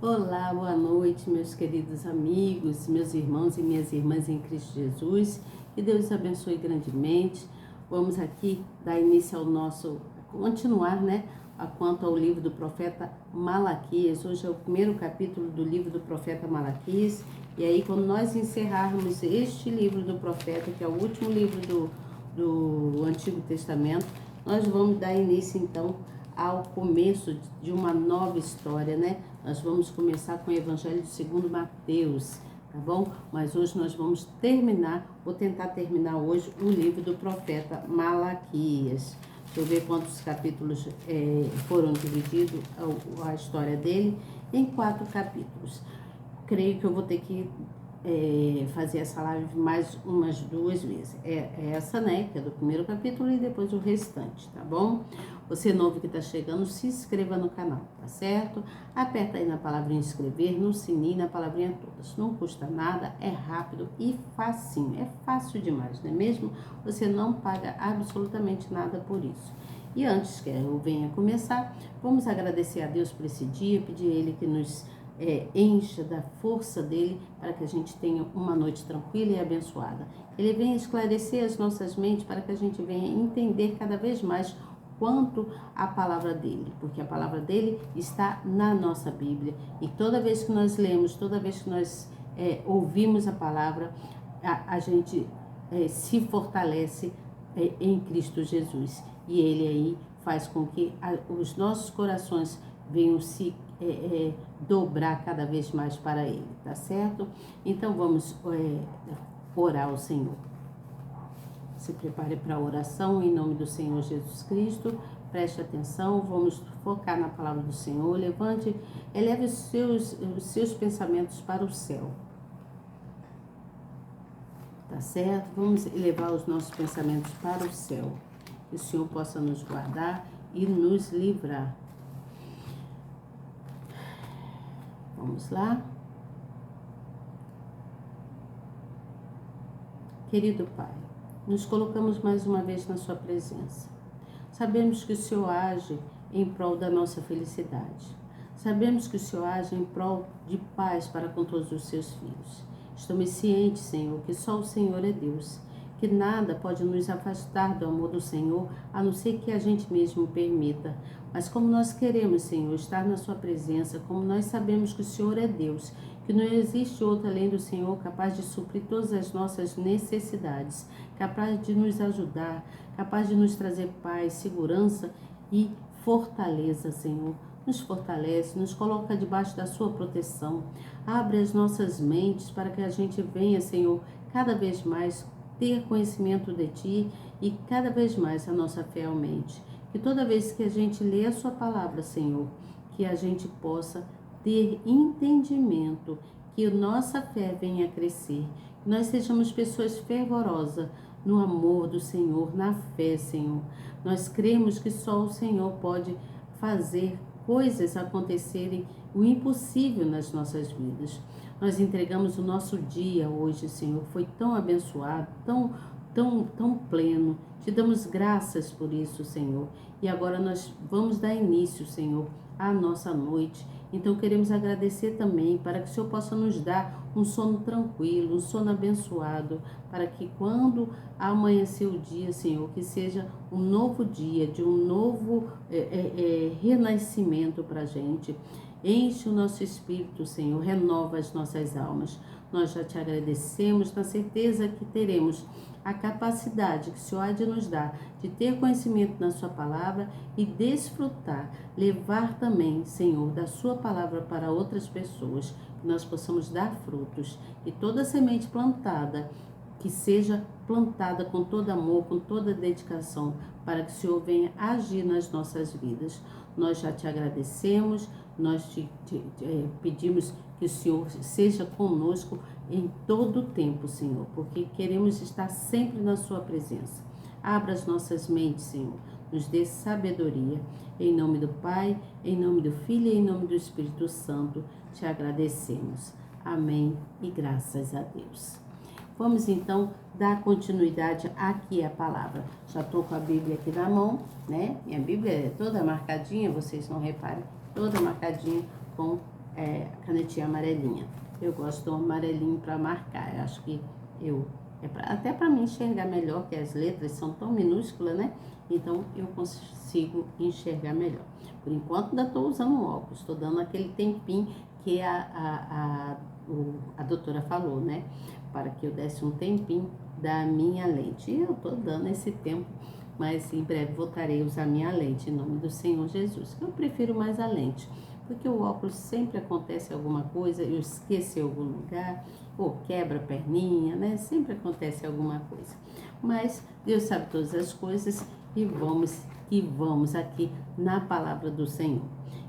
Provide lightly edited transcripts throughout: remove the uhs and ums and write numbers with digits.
Olá, boa noite, meus queridos amigos, meus irmãos e minhas irmãs em Cristo Jesus. Que Deus abençoe grandemente. Vamos aqui dar início ao nosso, continuar, quanto ao livro do profeta Malaquias. Hoje é o primeiro capítulo do livro do profeta Malaquias. E aí, quando nós encerrarmos este livro do profeta, que é o último livro do Antigo Testamento, nós vamos dar início, então, ao começo de uma nova história, né? Nós vamos começar com o Evangelho segundo Mateus, tá bom? Mas hoje nós vamos vou tentar terminar hoje o livro do profeta Malaquias. Deixa eu ver quantos capítulos foram divididos a história dele, em 4 capítulos. Creio que eu vou ter que fazer essa live mais umas 2 vezes. Essa, né, que é do primeiro capítulo, e depois o restante, tá bom? Você novo que tá chegando, se inscreva no canal, tá certo? Aperta aí na palavrinha inscrever, no sininho, na palavrinha todas. Não custa nada, é rápido e facinho. É fácil demais, não é mesmo? Você não paga absolutamente nada por isso. E antes que eu venha começar, vamos agradecer a Deus por esse dia, pedir a Ele que nos encha da força dele para que a gente tenha uma noite tranquila e abençoada. Ele venha esclarecer as nossas mentes para que a gente venha entender cada vez mais quanto a palavra dele, porque a palavra dele está na nossa Bíblia, e toda vez que nós lemos, toda vez que nós ouvimos a palavra, a gente se fortalece em Cristo Jesus, e ele aí faz com que os nossos corações venham se dobrar cada vez mais para ele, tá certo? Então vamos orar ao Senhor. Se prepare para a oração em nome do Senhor Jesus Cristo. Preste atenção, vamos focar na palavra do Senhor. Eleve os seus pensamentos para o céu. Tá certo? Vamos elevar os nossos pensamentos para o céu. Que o Senhor possa nos guardar e nos livrar. Vamos lá? Querido Pai, nos colocamos mais uma vez na sua presença. Sabemos que o Senhor age em prol da nossa felicidade. Sabemos que o Senhor age em prol de paz para com todos os seus filhos. Estamos cientes, Senhor, que só o Senhor é Deus, que nada pode nos afastar do amor do Senhor, a não ser que a gente mesmo permita. Mas como nós queremos, Senhor, estar na sua presença, como nós sabemos que o Senhor é Deus, que não existe outro além do Senhor capaz de suprir todas as nossas necessidades, capaz de nos ajudar, capaz de nos trazer paz, segurança e fortaleza, Senhor. Nos fortalece, nos coloca debaixo da sua proteção. Abre as nossas mentes para que a gente venha, Senhor, cada vez mais ter conhecimento de Ti e cada vez mais a nossa fé aumente. Que toda vez que a gente lê a Sua palavra, Senhor, que a gente possa ter entendimento, que a nossa fé venha a crescer, que nós sejamos pessoas fervorosas no amor do Senhor, na fé, Senhor. Nós cremos que só o Senhor pode fazer coisas acontecerem, o impossível nas nossas vidas. Nós entregamos o nosso dia hoje, Senhor, foi tão abençoado, tão pleno. Te damos graças por isso, Senhor. E agora nós vamos dar início, Senhor, à nossa noite. Então queremos agradecer também para que o Senhor possa nos dar um sono tranquilo, um sono abençoado, para que quando amanhecer o dia, Senhor, que seja um novo dia, de um novo renascimento para a gente. Enche o nosso espírito, Senhor, renova as nossas almas. Nós já te agradecemos na certeza que teremos a capacidade que o Senhor há de nos dar, de ter conhecimento na sua palavra e desfrutar, levar também, Senhor, da sua palavra para outras pessoas, que nós possamos dar frutos. E toda semente plantada, que seja plantada com todo amor, com toda dedicação, para que o Senhor venha agir nas nossas vidas. Nós já te agradecemos, nós te pedimos que o Senhor seja conosco em todo o tempo, Senhor, porque queremos estar sempre na sua presença. Abra as nossas mentes, Senhor, nos dê sabedoria. Em nome do Pai, em nome do Filho e em nome do Espírito Santo, te agradecemos. Amém e graças a Deus. Vamos então dar continuidade aqui à palavra. Já estou com a Bíblia aqui na mão, né? Minha Bíblia é toda marcadinha, vocês não reparem, toda marcadinha com canetinha amarelinha. Eu gosto do amarelinho para marcar. Eu acho que até para mim enxergar melhor, que as letras são tão minúsculas, né? Então eu consigo enxergar melhor. Por enquanto ainda estou usando óculos, estou dando aquele tempinho que a doutora falou, né? Para que eu desse um tempinho da minha lente. E eu estou dando esse tempo, mas em breve voltarei a usar minha lente, em nome do Senhor Jesus. Eu prefiro mais a lente, porque o óculos sempre acontece alguma coisa, eu esqueço em algum lugar, ou quebra a perninha, né? Sempre acontece alguma coisa. Mas Deus sabe todas as coisas e vamos aqui na palavra do Senhor.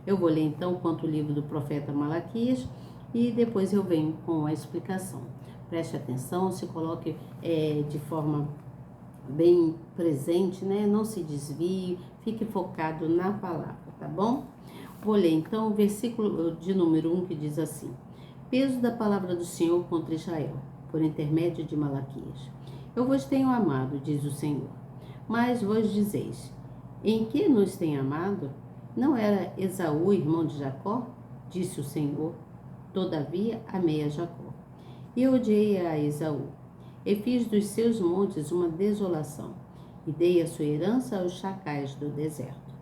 Eu vou ler então quanto o livro do profeta Malaquias e depois eu venho com a explicação. Preste atenção, se coloque de forma bem presente, né? Não se desvie, fique focado na palavra, tá bom? Vou ler então o versículo de número 1 que diz assim: Peso da palavra do Senhor contra Israel, por intermédio de Malaquias. Eu vos tenho amado, diz o Senhor, mas vós dizeis: em que nos tem amado? Não era Esaú, irmão de Jacó? Disse o Senhor. Todavia amei a Jacó, e odiei a Esaú, e fiz dos seus montes uma desolação, e dei a sua herança aos chacais do deserto.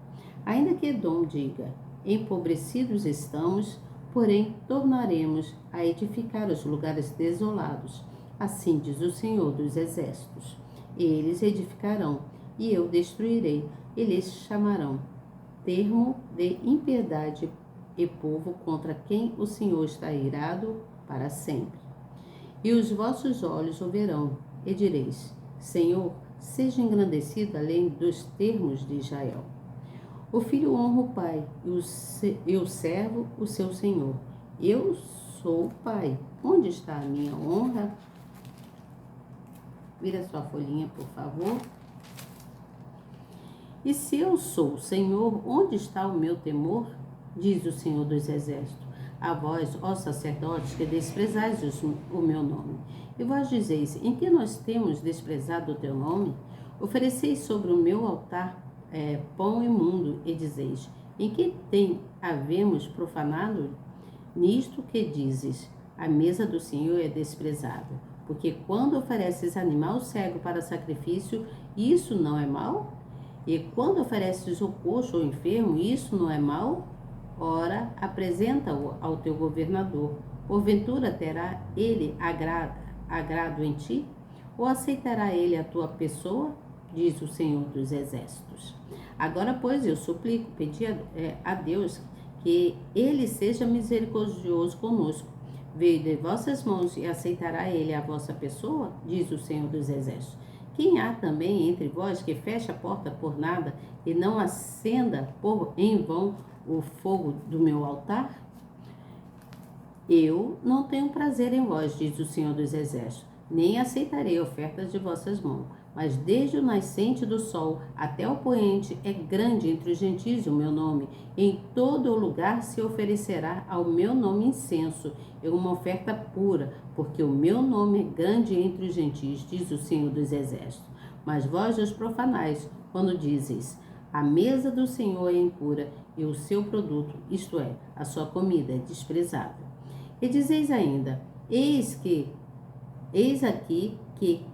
Ainda que Edom diga: empobrecidos estamos, porém tornaremos a edificar os lugares desolados. Assim diz o Senhor dos Exércitos. Eles edificarão, e eu destruirei, e lhes chamarão termo de impiedade e povo contra quem o Senhor está irado para sempre. E os vossos olhos o verão, e direis: Senhor, seja engrandecido além dos termos de Israel. O filho honra o pai, e o servo o seu senhor. Eu sou o pai. Onde está a minha honra? Vira sua folhinha, por favor. E se eu sou o Senhor, onde está o meu temor? Diz o Senhor dos Exércitos. A vós, ó sacerdotes, que desprezais o meu nome. E vós dizeis: em que nós temos desprezado o teu nome? Ofereceis sobre o meu altar pão imundo, e dizeis: em que havemos profanado? Nisto que dizes: a mesa do Senhor é desprezada. Porque quando ofereces animal cego para sacrifício, isso não é mal? E quando ofereces o coxo ou enfermo, isso não é mal? Ora, apresenta-o ao teu governador. Porventura terá ele agrado em ti? Ou aceitará ele a tua pessoa? Diz o Senhor dos Exércitos. Agora, pois, eu suplico, pedi a Deus que ele seja misericordioso conosco. Veio de vossas mãos e aceitará ele a vossa pessoa? Diz o Senhor dos Exércitos. Quem há também entre vós que feche a porta por nada e não acenda em vão o fogo do meu altar? Eu não tenho prazer em vós, diz o Senhor dos Exércitos, nem aceitarei ofertas de vossas mãos. Mas desde o nascente do sol até o poente é grande entre os gentios o meu nome. Em todo o lugar se oferecerá ao meu nome incenso, e uma oferta pura, porque o meu nome é grande entre os gentios, diz o Senhor dos Exércitos. Mas vós os profanais, quando dizes: a mesa do Senhor é impura, e o seu produto, isto é, a sua comida, é desprezável. E dizeis ainda: eis aqui que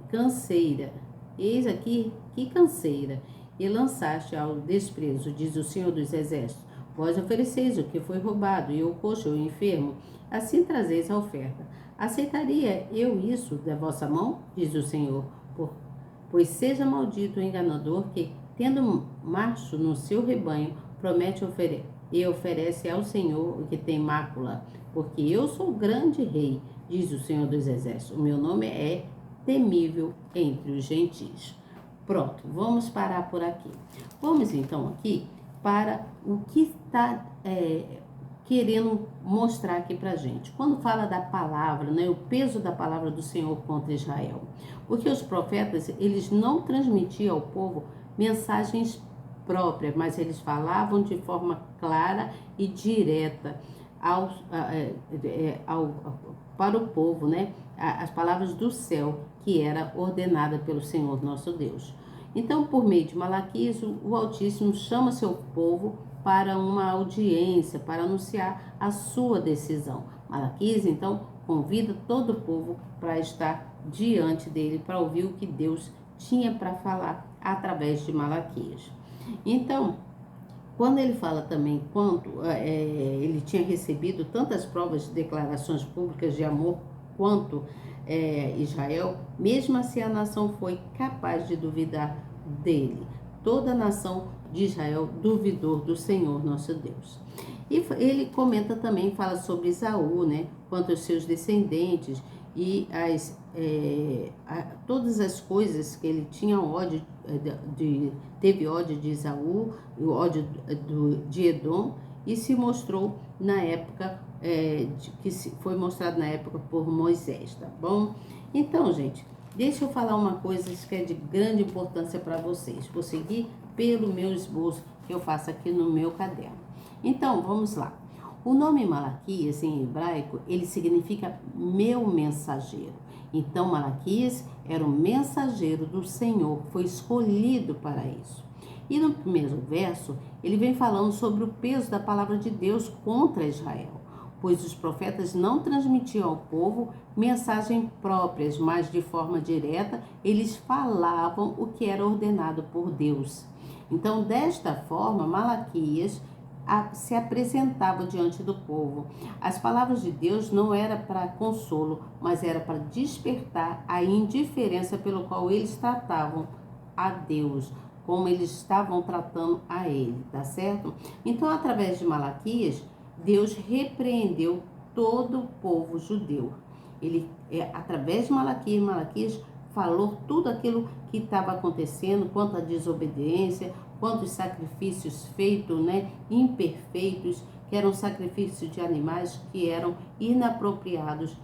canseira, eis aqui que canseira, e lançaste ao desprezo, diz o Senhor dos Exércitos. Vós ofereceis o que foi roubado, e o coxo e o enfermo, assim trazeis a oferta. Aceitaria eu isso da vossa mão? Diz o Senhor. Pois seja maldito o enganador que, tendo macho no seu rebanho, promete e oferece ao Senhor o que tem mácula. Porque eu sou o grande rei, diz o Senhor dos Exércitos. O meu nome é temível entre os gentios. Pronto, vamos parar por aqui. Vamos então aqui para o que está querendo mostrar aqui para gente. Quando fala da palavra, né, o peso da palavra do Senhor contra Israel. Porque os profetas, eles não transmitiam ao povo mensagens próprias, mas eles falavam de forma clara e direta para o povo, né? As palavras do céu, que era ordenada pelo Senhor nosso Deus. Então, por meio de Malaquias, o Altíssimo chama seu povo para uma audiência, para anunciar a sua decisão. Malaquias, então, convida todo o povo para estar diante dele, para ouvir o que Deus tinha para falar através de Malaquias. Então, quando ele fala também quanto ele tinha recebido tantas provas de declarações públicas de amor quanto Israel, mesmo assim a nação foi capaz de duvidar dele. Toda a nação de Israel duvidou do Senhor nosso Deus. E ele comenta também, fala sobre Esaú, né, quanto aos seus descendentes e todas as coisas que ele tinha ódio, teve ódio de Esaú, o ódio de Edom, e se mostrou na época, foi mostrado na época por Moisés, tá bom? Então, gente, deixa eu falar uma coisa que é de grande importância para vocês. Vou seguir pelo meu esboço que eu faço aqui no meu caderno. Então, vamos lá. O nome Malaquias, em hebraico, ele significa meu mensageiro. Então, Malaquias era o mensageiro do Senhor, foi escolhido para isso. E no primeiro verso, ele vem falando sobre o peso da palavra de Deus contra Israel, pois os profetas não transmitiam ao povo mensagens próprias, mas de forma direta, eles falavam o que era ordenado por Deus. Então, desta forma, Malaquias se apresentava diante do povo. As palavras de Deus não era para consolo, mas era para despertar a indiferença pelo qual eles tratavam a Deus, como eles estavam tratando a ele, tá certo? Então, através de Malaquias, Deus repreendeu todo o povo judeu. Ele, através de Malaquias falou tudo aquilo que estava acontecendo, quanto à desobediência, quanto os sacrifícios feitos, né, imperfeitos, que eram sacrifícios de animais que eram inapropriados,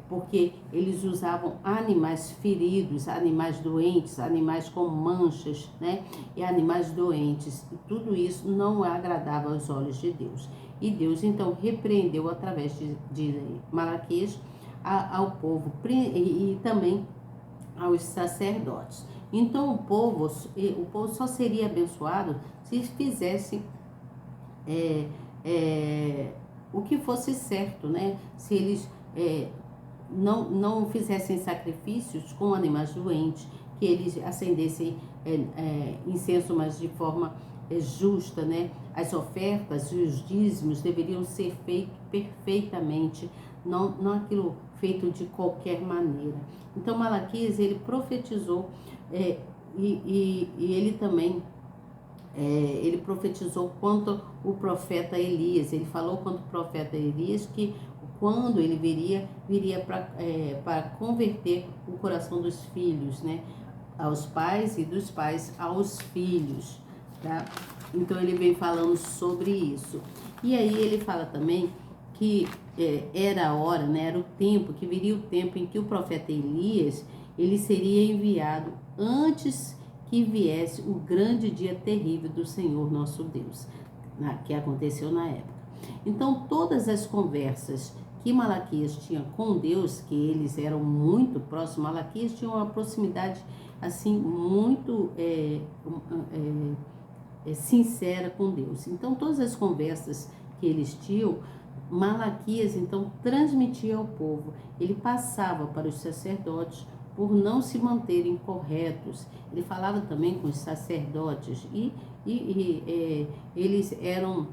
porque eles usavam animais feridos, animais doentes, animais com manchas, né, e animais doentes. E tudo isso não agradava aos olhos de Deus. E Deus, então, repreendeu através de Malaquias ao povo e também aos sacerdotes. Então, o povo só seria abençoado se fizesse o que fosse certo, né? Se eles não fizessem sacrifícios com animais doentes, que eles acendessem incenso, mas de forma justa, né? As ofertas e os dízimos deveriam ser feitos perfeitamente, não aquilo feito de qualquer maneira. Então, Malaquias, ele profetizou e ele também ele profetizou quanto o profeta Elias. Ele falou quanto o profeta Elias que quando ele viria para converter o coração dos filhos, né, aos pais e dos pais aos filhos, tá? Então ele vem falando sobre isso. E aí ele fala também que era a hora, né, era o tempo, que viria o tempo em que o profeta Elias, ele seria enviado antes que viesse o grande dia terrível do Senhor nosso Deus, que aconteceu na época. Então, todas as conversas que Malaquias tinha com Deus, que eles eram muito próximos, Malaquias tinha uma proximidade assim muito sincera com Deus. Então, todas as conversas que eles tinham, Malaquias então transmitia ao povo. Ele passava para os sacerdotes por não se manterem corretos. Ele falava também com os sacerdotes e eles eram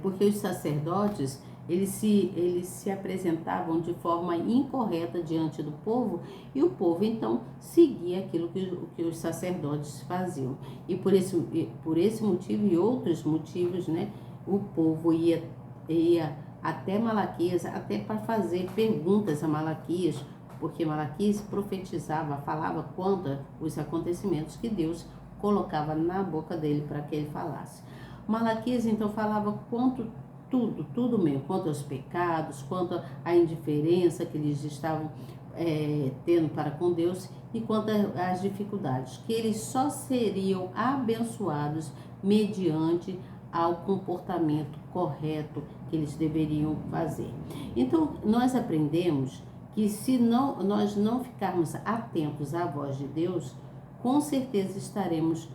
porque os sacerdotes eles se apresentavam de forma incorreta diante do povo, e o povo então seguia aquilo que os sacerdotes faziam. E por esse motivo e outros motivos, né, o povo ia até Malaquias, até para fazer perguntas a Malaquias, porque Malaquias profetizava, falava contra os acontecimentos que Deus colocava na boca dele para que ele falasse. Malaquias então falava quanto tudo mesmo, quanto aos pecados, quanto à indiferença que eles estavam tendo para com Deus e quanto às dificuldades, que eles só seriam abençoados mediante ao comportamento correto que eles deveriam fazer. Então, nós aprendemos que se nós não ficarmos atentos à voz de Deus, com certeza estaremos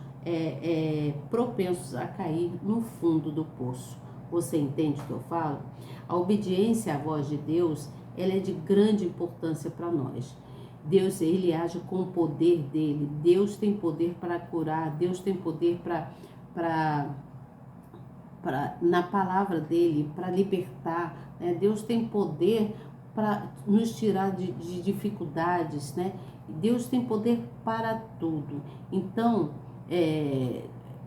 propensos a cair no fundo do poço. Você entende o que eu falo? A obediência à voz de Deus, ela é de grande importância para nós. Deus, ele age com o poder dele. Deus tem poder para curar. Deus tem poder na palavra dele, para libertar, né? Deus tem poder para nos tirar de dificuldades, né? Deus tem poder para tudo. Então,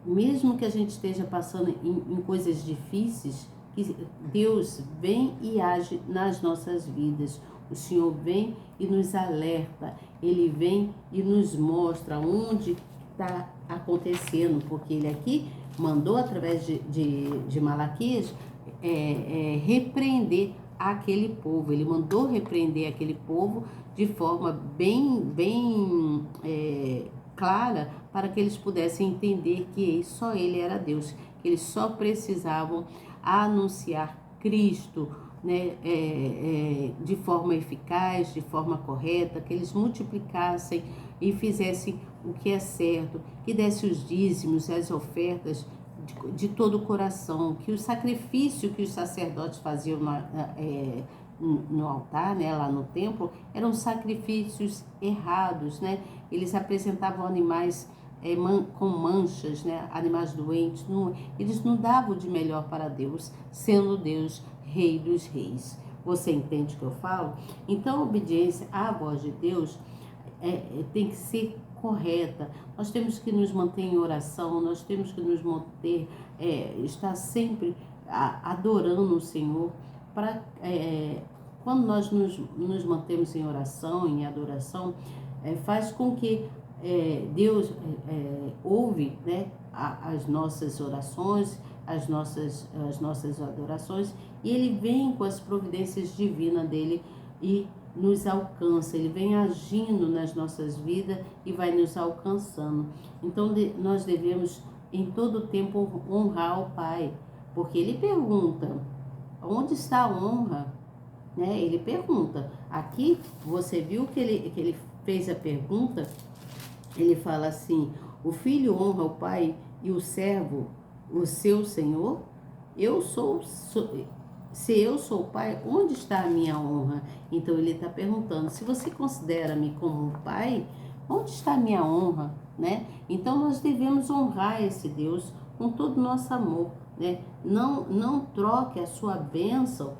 mesmo que a gente esteja passando em coisas difíceis, que Deus vem e age nas nossas vidas. O Senhor vem e nos alerta, Ele vem e nos mostra onde está acontecendo, porque Ele aqui mandou, através de Malaquias, repreender aquele povo. Ele mandou repreender aquele povo de forma bem clara, para que eles pudessem entender que só Ele era Deus, que eles só precisavam anunciar Cristo, né, de forma eficaz, de forma correta, que eles multiplicassem e fizessem o que é certo, que dessem os dízimos, as ofertas de todo o coração, que o sacrifício que os sacerdotes faziam no altar, né, lá no templo, eram sacrifícios errados, né? Eles apresentavam animais com manchas, né? Animais doentes. Eles não davam de melhor para Deus, sendo Deus Rei dos Reis. Você entende o que eu falo? Então, a obediência à voz de Deus tem que ser correta. Nós temos que nos manter em oração, nós temos que nos manter, estar sempre adorando o Senhor. Quando nós nos mantemos em oração, em adoração, faz com que Deus ouve, né, as nossas orações, as nossas adorações, e Ele vem com as providências divinas dele e nos alcança. Ele vem agindo nas nossas vidas e vai nos alcançando. Então nós devemos em todo tempo honrar o Pai, porque Ele pergunta: onde está a honra? Né? Ele pergunta. Aqui você viu que ele fez a pergunta. Ele fala assim: o filho honra o pai e o servo o seu senhor? Se eu sou o pai, onde está a minha honra? Então ele está perguntando: se você considera-me como um pai, onde está a minha honra? Né? Então nós devemos honrar esse Deus com todo o nosso amor, né? Não troque a sua bênção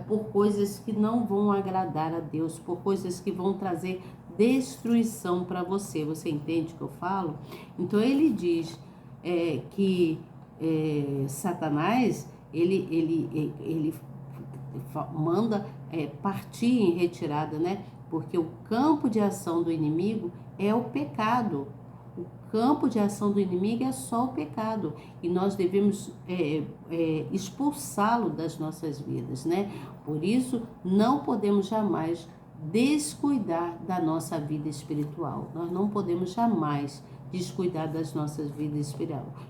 por coisas que não vão agradar a Deus, por coisas que vão trazer destruição para você. Você entende o que eu falo? Então ele diz que Satanás ele manda partir em retirada, né? Porque o campo de ação do inimigo é o pecado. O campo de ação do inimigo é só o pecado. E nós devemos expulsá-lo das nossas vidas, né? Por isso, não podemos jamais descuidar da nossa vida espiritual. Nós não podemos jamais descuidar das nossas vidas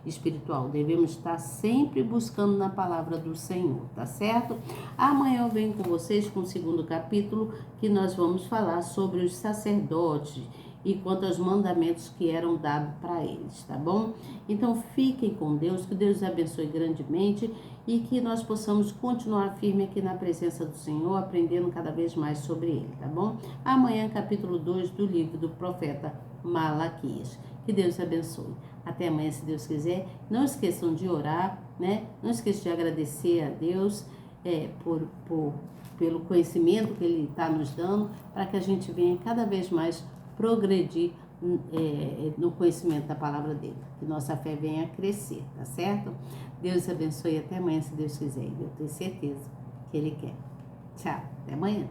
espiritual. Devemos estar sempre buscando na palavra do Senhor, tá certo? Amanhã eu venho com vocês com o 2º capítulo, que nós vamos falar sobre os sacerdotes e quanto aos mandamentos que eram dados para eles, tá bom? Então fiquem com Deus, que Deus abençoe grandemente e que nós possamos continuar firme aqui na presença do Senhor, aprendendo cada vez mais sobre Ele, tá bom? Amanhã, capítulo 2 do livro do profeta Malaquias. Que Deus abençoe. Até amanhã, se Deus quiser. Não esqueçam de orar, né? Não esqueçam de agradecer a Deus pelo conhecimento que Ele está nos dando, para que a gente venha cada vez mais progredir no conhecimento da palavra dele, que nossa fé venha a crescer, tá certo? Deus abençoe, até amanhã, se Deus quiser, eu tenho certeza que Ele quer. Tchau, até amanhã.